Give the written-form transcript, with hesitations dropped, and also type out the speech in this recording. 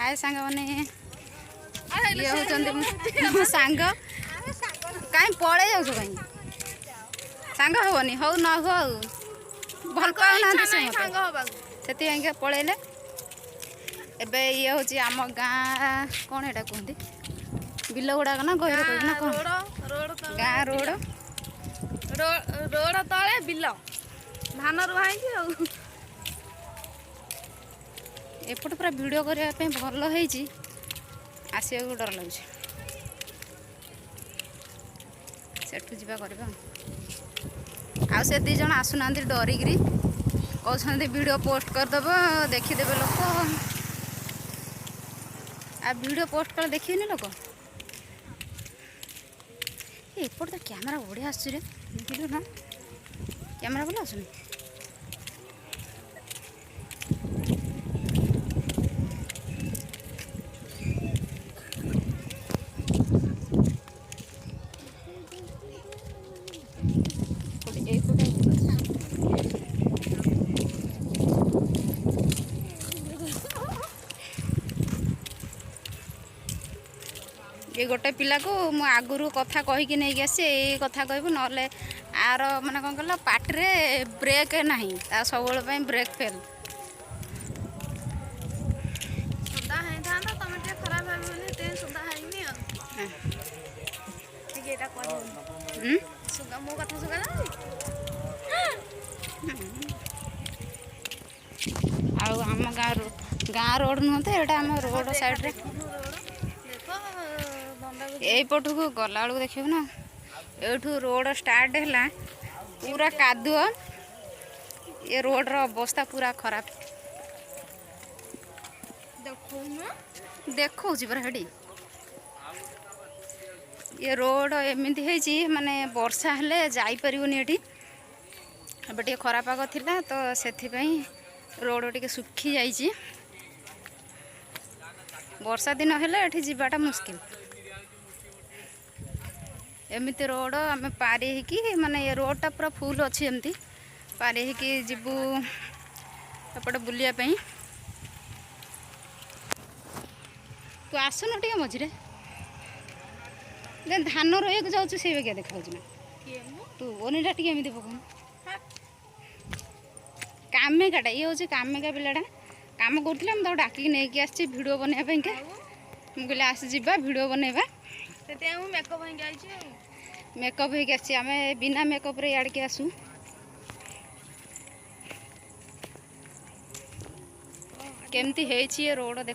हाय सांग मैंने ये होचंदी मो सांग काई पळे जाउछ काई सांग होनी हो न हो भल पाउ ना से सांग होबा सेति आंगे पळेले एबे ये होची आम गाँ कोन एटा कहंदी बिल गुडा ना गहिर कह ना कोन गाँ रोड रोड तले बिल धान रुआ है एपट पूरा वीडियो करने भल होती आसा डर लगे सेठू जावा करवा आ से दी जन आसुना डरिकी कहते वीडियो पोस्ट करदेव देखीदे लोक आ वीडियो पोस्ट कर देखिए लोक एपट तो कैमेरा बढ़िया आसुरे देखिलु ना कैमेरा भल आसुनी ये गोटे पिला को मु आगुरु कथा कहीकि नहीं आसी ये कथा कहबू नले आर माने कौन कहल पाटरे ब्रेक नहीं ता सब ब्रेक फेल सुधा है था ना तमे ते खराब भाबनी ते सुधा हैनी ठीक एटा कहू सुगा मो कथा सुगा ना आउ आम गाँ रोड नुहत एटा आम रोड साइड रे यहीपटू गला बेलू देखिए ना एठू रोड स्टार्ट है पूरा कादुआ ये रोड रो अवस्था पूरा खराब देखो हेडी ये रोड एमती है माने वर्षा हेले जाई परिवनी एठी अब टे खरा पाग थिला तो सेथिपई रोड टिके सुखी जाइए वर्षा दिन हेले एठी जीवाटा मुश्किल एमती रोड आम पारी होकि माने ये रोडटा पूरा फुल अच्छी एमती पारी होकि जीवु एपटे बुलिया तू आसुन टे मझे धान रोक जाऊँ से क्या देखा ना तू ओनीटा टे एमती पकाऊ कामेकाटा ये हूँ कामेका पिलाटा काम करूला मुझे डाक नहीं आसी भिड बनवाई के मुझे आस जा भिड बनवा मेकअप होके आसी आम बिना मेकअप रे याड़ के आसू केमती है रोड देख